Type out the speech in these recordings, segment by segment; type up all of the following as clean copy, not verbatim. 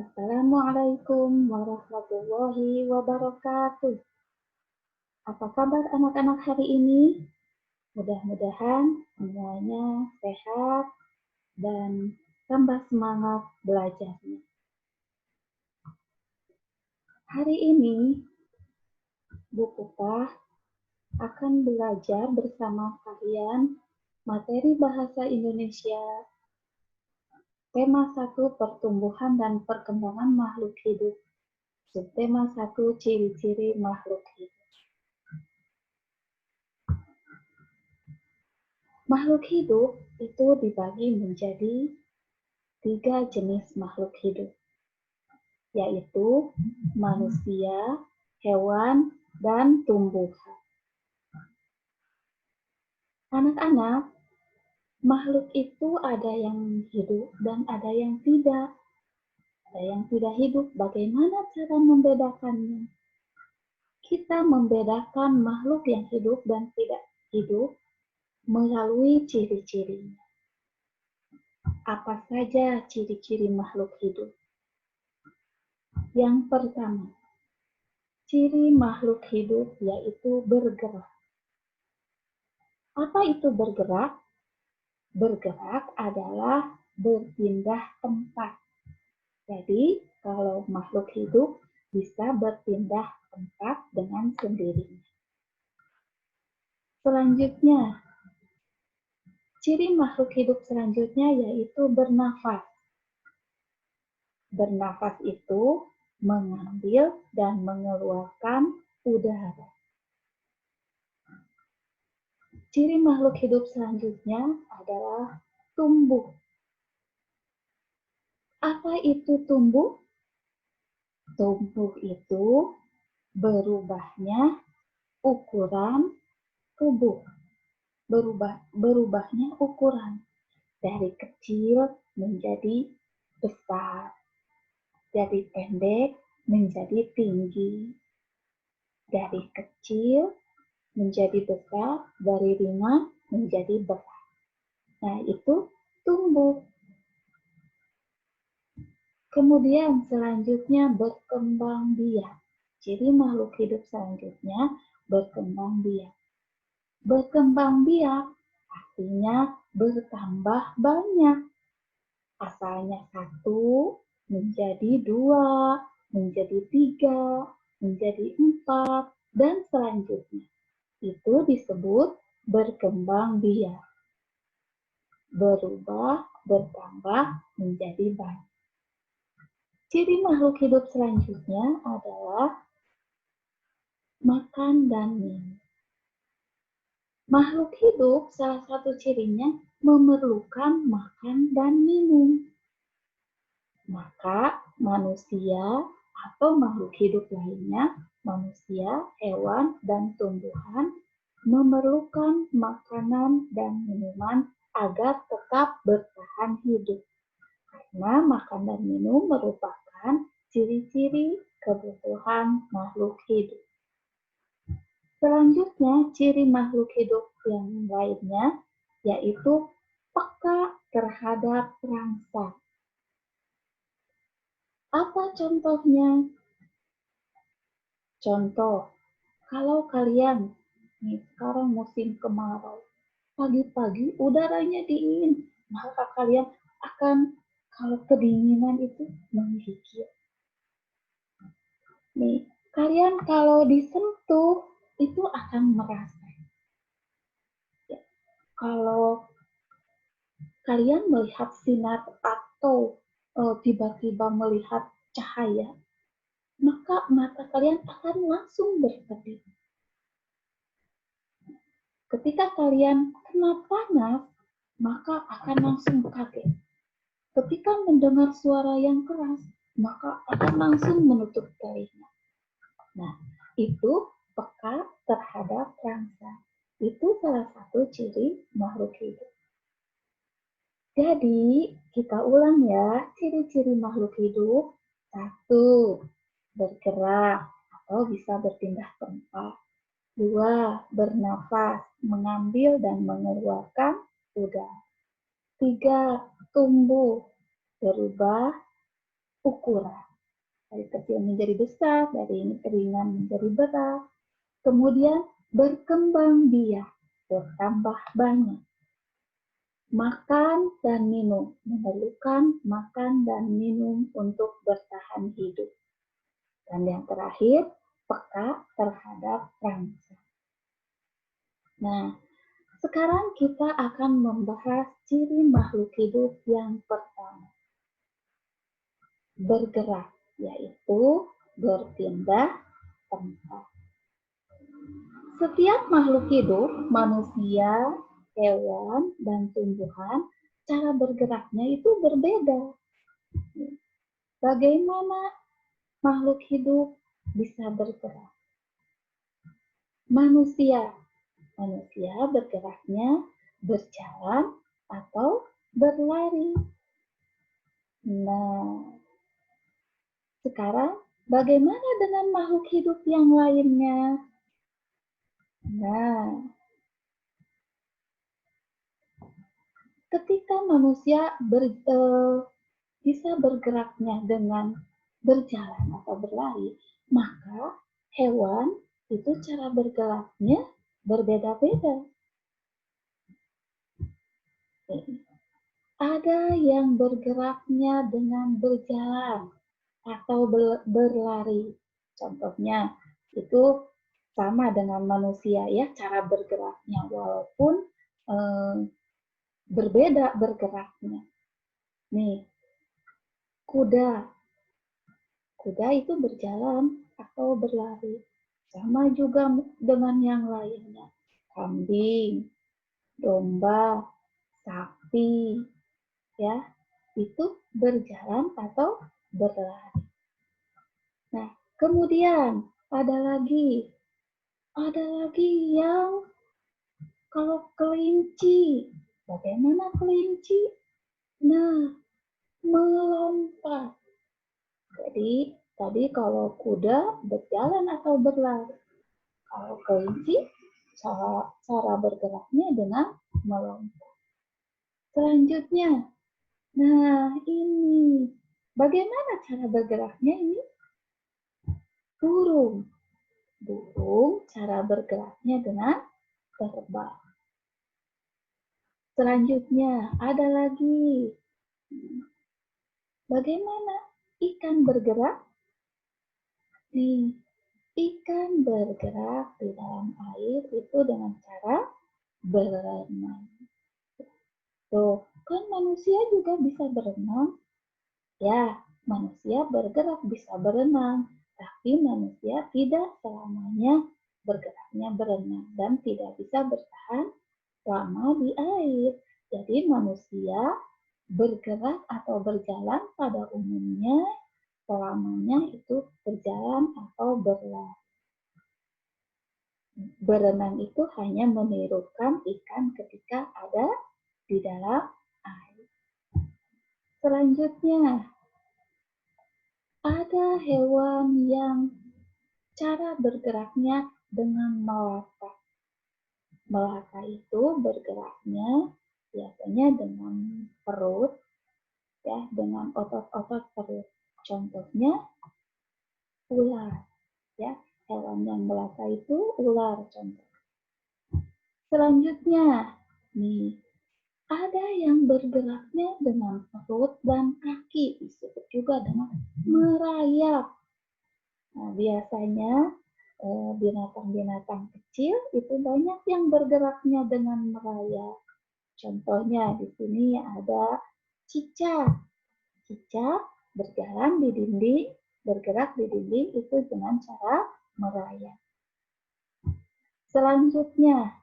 Assalamualaikum warahmatullahi wabarakatuh. Apa kabar anak-anak hari ini? Mudah-mudahan semuanya sehat dan tambah semangat belajarnya. Hari ini, Bu Pupah akan belajar bersama kalian materi bahasa Indonesia tema 1 pertumbuhan dan perkembangan makhluk hidup. Subtema 1 ciri-ciri makhluk hidup. Makhluk hidup itu dibagi menjadi 3 jenis makhluk hidup, yaitu manusia, hewan, dan tumbuhan. Anak-anak, makhluk itu ada yang hidup dan ada yang tidak. Ada yang tidak hidup, bagaimana cara membedakannya? Kita membedakan makhluk yang hidup dan tidak hidup melalui ciri-cirinya. Apa saja ciri-ciri makhluk hidup? Yang pertama, ciri makhluk hidup yaitu bergerak. Apa itu bergerak? Bergerak adalah berpindah tempat. Jadi, kalau makhluk hidup bisa berpindah tempat dengan sendirinya. Selanjutnya, ciri makhluk hidup selanjutnya yaitu bernafas. Bernafas itu mengambil dan mengeluarkan udara. Ciri makhluk hidup selanjutnya adalah tumbuh. Apa itu tumbuh? Tumbuh itu berubahnya ukuran tubuh. Berubahnya ukuran dari kecil menjadi besar, dari pendek menjadi tinggi, dari kecil menjadi besar, dari ringan menjadi berat. Nah, itu tumbuh. Kemudian selanjutnya berkembang biak. Ciri makhluk hidup selanjutnya berkembang biak. Berkembang biak artinya bertambah banyak. Asalnya 1 menjadi 2, menjadi 3, menjadi 4, dan selanjutnya. Itu disebut berkembang biak. Berubah, bertambah menjadi banyak. Ciri makhluk hidup selanjutnya adalah makan dan minum. Makhluk hidup salah satu cirinya memerlukan makan dan minum. Maka manusia atau makhluk hidup lainnya, manusia, hewan, dan tumbuhan memerlukan makanan dan minuman agar tetap bertahan hidup. Karena makan dan minum merupakan ciri-ciri kebutuhan makhluk hidup. Selanjutnya, ciri makhluk hidup yang lainnya yaitu peka terhadap rangsang. Apa contohnya? Contoh, kalau kalian, nih sekarang musim kemarau, pagi-pagi udaranya dingin, maka kalian akan, kalau kedinginan itu menggigil. Nih, kalian kalau disentuh itu akan merasa. Ya, kalau kalian melihat sinar atau tiba-tiba melihat cahaya, maka mata kalian akan langsung berkedip. Ketika kalian kena panas, maka akan langsung kaget. Ketika mendengar suara yang keras, maka akan langsung menutup telinga. Nah, itu peka terhadap rangsa. Itu salah satu ciri makhluk hidup. Jadi, kita ulang ya, ciri-ciri makhluk hidup. 1, bergerak atau bisa berpindah tempat. 2, bernafas, mengambil dan mengeluarkan udara. 3, tumbuh, berubah ukuran. Dari kecil menjadi besar, dari ringan menjadi berat. Kemudian berkembang biak, bertambah banyak. Makan dan minum, memerlukan makan dan minum untuk bertahan hidup. Dan yang terakhir, peka terhadap rangsa. Nah, sekarang kita akan membahas ciri makhluk hidup yang pertama. Bergerak, yaitu berpindah tempat. Setiap makhluk hidup, manusia, hewan, dan tumbuhan, cara bergeraknya itu berbeda. Bagaimana makhluk hidup bisa bergerak? Manusia bergeraknya berjalan atau berlari. Nah, sekarang bagaimana dengan makhluk hidup yang lainnya? Nah, ketika manusia bisa bergeraknya dengan berjalan atau berlari, maka hewan itu cara bergeraknya berbeda-beda. Ada yang bergeraknya dengan berjalan atau berlari. Contohnya itu sama dengan manusia ya, cara bergeraknya walaupun berbeda bergeraknya. Nih, kuda itu berjalan atau berlari. Sama juga dengan yang lainnya. Kambing, domba, sapi, ya, itu berjalan atau berlari. Nah, kemudian ada lagi yang kalau kelinci, bagaimana kelinci? Nah, melompat. Jadi, tadi kalau kuda berjalan atau berlari. Kalau kelinci, cara bergeraknya dengan melompat. Selanjutnya, nah ini, bagaimana cara bergeraknya ini? Burung cara bergeraknya dengan terbang. Selanjutnya, ada lagi. Bagaimana ikan bergerak? Ikan bergerak di dalam air itu dengan cara berenang. Tuh, kan manusia juga bisa berenang. Ya, manusia bergerak bisa berenang, tapi manusia tidak selamanya bergeraknya berenang dan tidak bisa bertahan lama di air. Jadi manusia bergerak atau berjalan pada umumnya selamanya itu berjalan atau berlari. Berenang itu hanya menirukan ikan ketika ada di dalam air. Selanjutnya, ada hewan yang cara bergeraknya dengan melata. Melata itu bergeraknya biasanya dengan perut, ya, dengan otot-otot perut. Contohnya ular, ya, hewan yang melata itu ular contoh. Selanjutnya, nih, ada yang bergeraknya dengan perut dan kaki, disebut juga dengan merayap. Nah, biasanya binatang-binatang kecil itu banyak yang bergeraknya dengan merayap. Contohnya di sini ada cicak. Cicak berjalan di dinding, bergerak di dinding itu dengan cara merayap. Selanjutnya,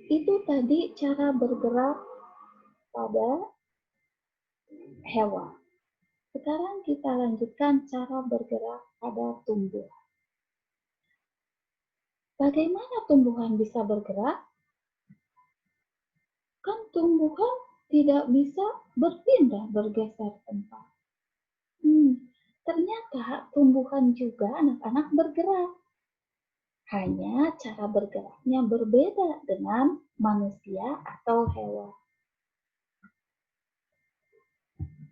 itu tadi cara bergerak pada hewan. Sekarang kita lanjutkan cara bergerak pada tumbuhan. Bagaimana tumbuhan bisa bergerak? Kan tumbuhan tidak bisa berpindah, bergeser tempat. Ternyata tumbuhan juga anak-anak bergerak. Hanya cara bergeraknya berbeda dengan manusia atau hewan.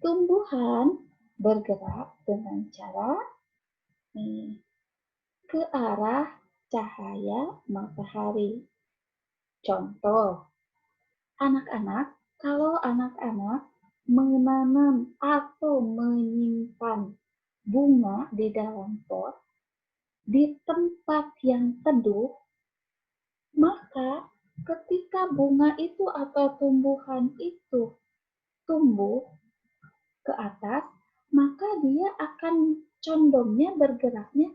Tumbuhan bergerak dengan cara ke arah cahaya matahari. Contoh, anak-anak, kalau anak-anak menanam atau menyimpan bunga di dalam pot di tempat yang teduh, maka ketika bunga itu atau tumbuhan itu tumbuh ke atas, maka dia akan condongnya bergeraknya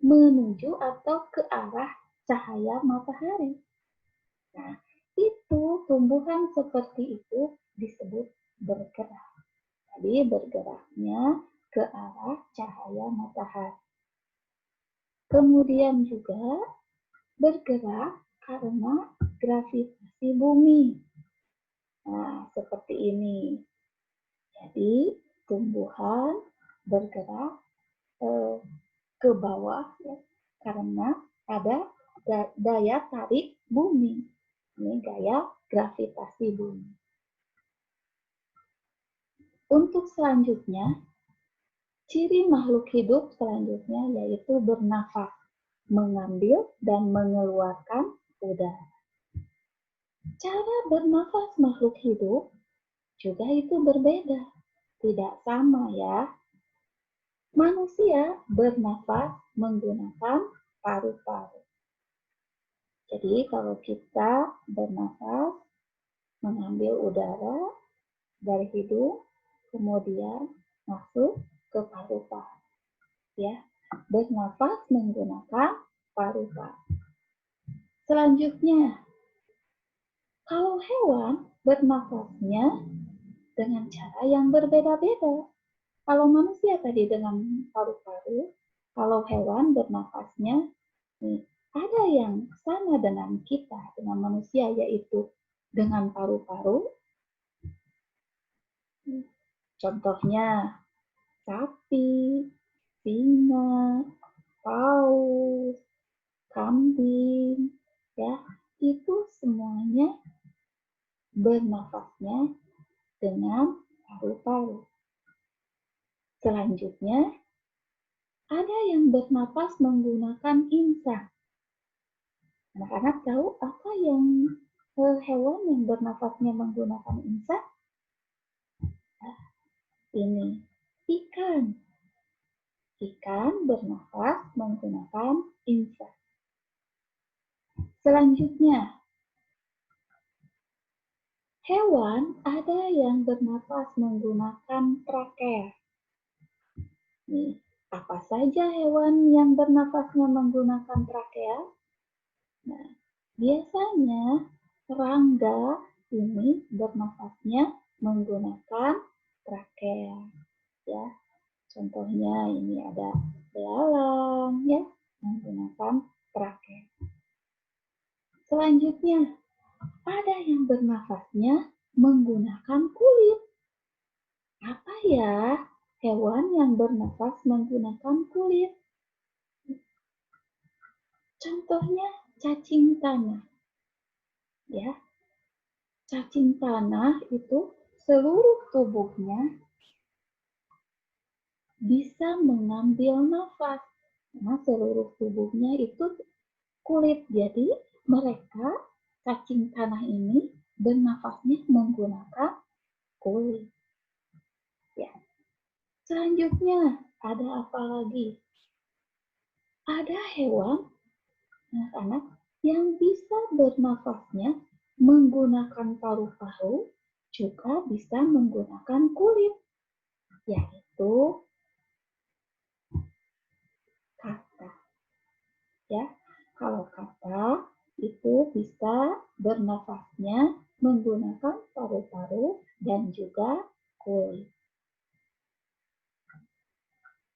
menuju atau ke arah cahaya matahari. Nah, itu tumbuhan seperti itu disebut bergerak. Jadi bergeraknya ke arah cahaya matahari. Kemudian juga bergerak karena gravitasi bumi. Nah, seperti ini. Jadi tumbuhan bergerak ke bawah ya, karena ada daya tarik bumi. Ini gaya gravitasi bumi. Untuk selanjutnya, ciri makhluk hidup selanjutnya yaitu bernafas, mengambil dan mengeluarkan udara. Cara bernafas makhluk hidup juga itu berbeda, tidak sama ya. Manusia bernafas menggunakan paru-paru. Jadi kalau kita bernafas, mengambil udara dari hidung, kemudian masuk ke paru-paru. Ya, bernafas menggunakan paru-paru. Selanjutnya, kalau hewan bernafasnya dengan cara yang berbeda-beda. Kalau manusia tadi dengan paru-paru, kalau hewan bernafasnya ada yang sama dengan kita, dengan manusia, yaitu dengan paru-paru. Contohnya sapi, singa, paus, kambing, ya, itu semuanya bernafasnya dengan paru-paru. Selanjutnya, ada yang bernapas menggunakan insang. Anak-anak tahu apa yang hewan yang bernafasnya menggunakan insang? Nah, ini ikan. Ikan bernafas menggunakan insang. Selanjutnya, hewan ada yang bernafas menggunakan trakea. Nih, apa saja hewan yang bernafasnya menggunakan trakea? Nah, biasanya serangga ini bernafasnya menggunakan trakea. Ya, contohnya ini ada belalang ya, menggunakan trakea. Selanjutnya, ada yang bernafasnya menggunakan kulit. Apa ya hewan yang bernafas menggunakan kulit? Contohnya cacing tanah. Ya, cacing tanah itu seluruh tubuhnya bisa mengambil nafas. Karena seluruh tubuhnya itu kulit. Jadi mereka cacing tanah ini bernafasnya menggunakan kulit. Ya. Selanjutnya ada apa lagi? Ada hewan anak-anak yang bisa bernafasnya menggunakan paru-paru juga bisa menggunakan kulit, yaitu kata. Ya, kalau kata itu bisa bernafasnya menggunakan paru-paru dan juga kulit.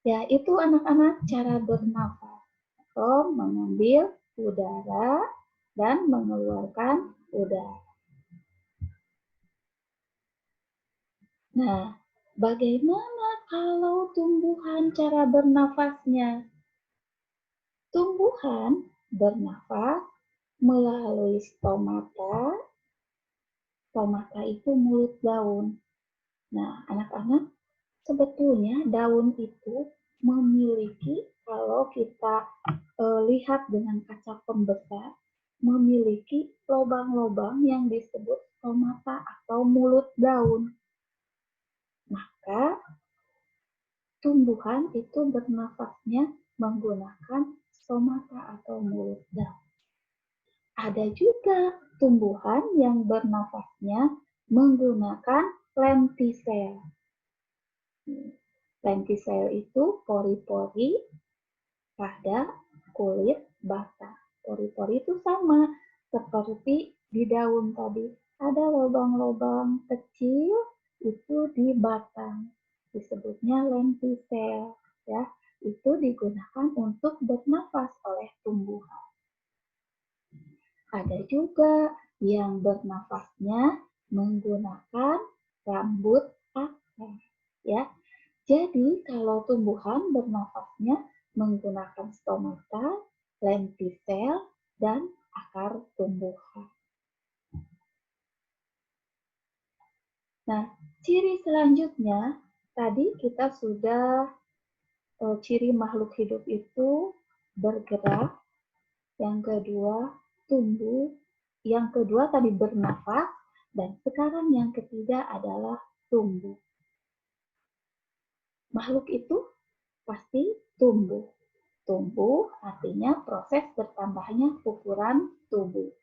Ya, itu anak-anak cara bernafas atau mengambil udara dan mengeluarkan udara. Nah, bagaimana kalau tumbuhan cara bernafasnya? Tumbuhan bernafas melalui stomata. Stomata itu mulut daun. Nah, anak-anak, sebetulnya daun itu memiliki, kalau kita lihat dengan kaca pembesar, memiliki lubang-lubang yang disebut stomata atau mulut daun. Maka tumbuhan itu bernafasnya menggunakan stomata atau mulut daun. Ada juga tumbuhan yang bernafasnya menggunakan lentisel. Lentisel itu pori-pori pada kulit batang. Pori-pori itu sama seperti di daun tadi. Ada lubang-lubang kecil itu di batang. Disebutnya lentisel, ya. Itu digunakan untuk bernafas oleh tumbuhan. Ada juga yang bernafasnya menggunakan rambut akar, ya. Jadi kalau tumbuhan bernafasnya menggunakan stomata, lentisel, dan akar tumbuhan. Nah, ciri selanjutnya tadi kita sudah ciri makhluk hidup itu bergerak, yang kedua tumbuh, yang kedua tadi bernafas, dan sekarang yang ketiga adalah tumbuh. Makhluk itu pasti tumbuh. Tumbuh artinya proses bertambahnya ukuran tubuh.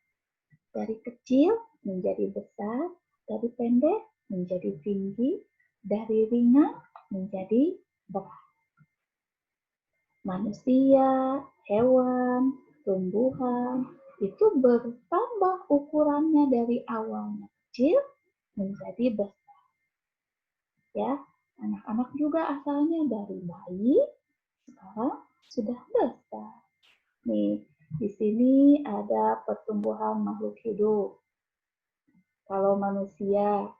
Dari kecil menjadi besar, dari pendek menjadi tinggi, dari ringan menjadi berat. Manusia, hewan, tumbuhan itu bertambah ukurannya dari awalnya kecil menjadi besar. Ya, anak-anak juga asalnya dari bayi, sekarang sudah besar. Nih, di sini ada pertumbuhan makhluk hidup. Kalau manusia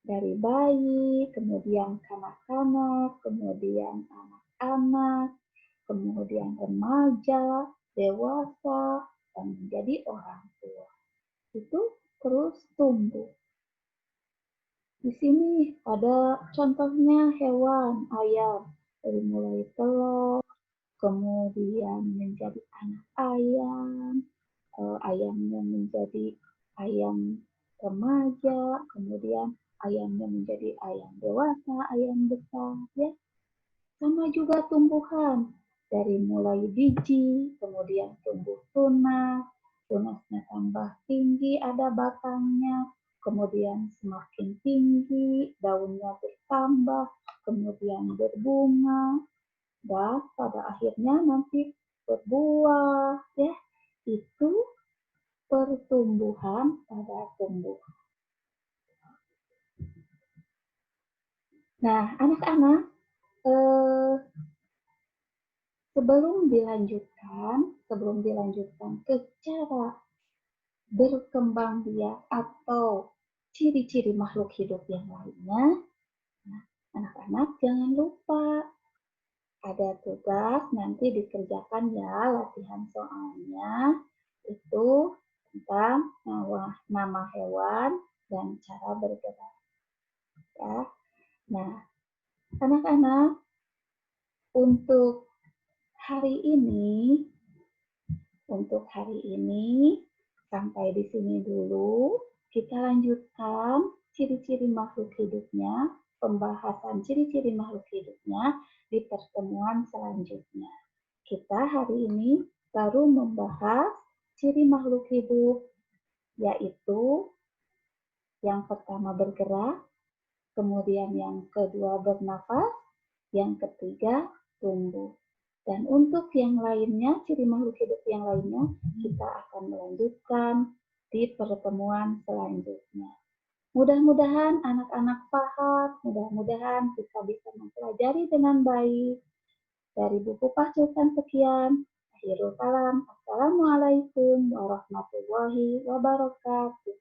dari bayi, kemudian kanak-kanak, kemudian anak-anak, kemudian remaja, dewasa, dan menjadi orang tua. Itu terus tumbuh. Di sini ada contohnya hewan, ayam, dari mulai telur, kemudian menjadi anak ayam, ayamnya menjadi ayam remaja, kemudian ayamnya menjadi ayam dewasa, ayam besar, ya. Sama juga tumbuhan, dari mulai biji, kemudian tumbuh tunas, tunasnya tambah tinggi, ada batangnya, kemudian semakin tinggi, daunnya bertambah, kemudian berbunga, dan pada akhirnya nanti berbuah, ya. Itu pertumbuhan pada tumbuhan. Nah, anak-anak, sebelum dilanjutkan ke cara berkembang biak atau ciri-ciri makhluk hidup yang lainnya, nah, anak-anak jangan lupa ada tugas nanti dikerjakan ya, latihan soalnya itu tentang nama hewan dan cara bergerak, ya. Nah, anak-anak, untuk hari ini sampai di sini dulu. Kita lanjutkan ciri-ciri makhluk hidupnya, pembahasan ciri-ciri makhluk hidupnya di pertemuan selanjutnya. Kita hari ini baru membahas ciri makhluk hidup, yaitu yang pertama bergerak, kemudian yang kedua bernafas, yang ketiga tumbuh. Dan untuk yang lainnya, ciri makhluk hidup yang lainnya, kita akan melanjutkan di pertemuan selanjutnya. Mudah-mudahan anak-anak paham, mudah-mudahan kita bisa mempelajari dengan baik. Dari buku Pasukan sekian. Akhirul kalam. Assalamualaikum warahmatullahi wabarakatuh.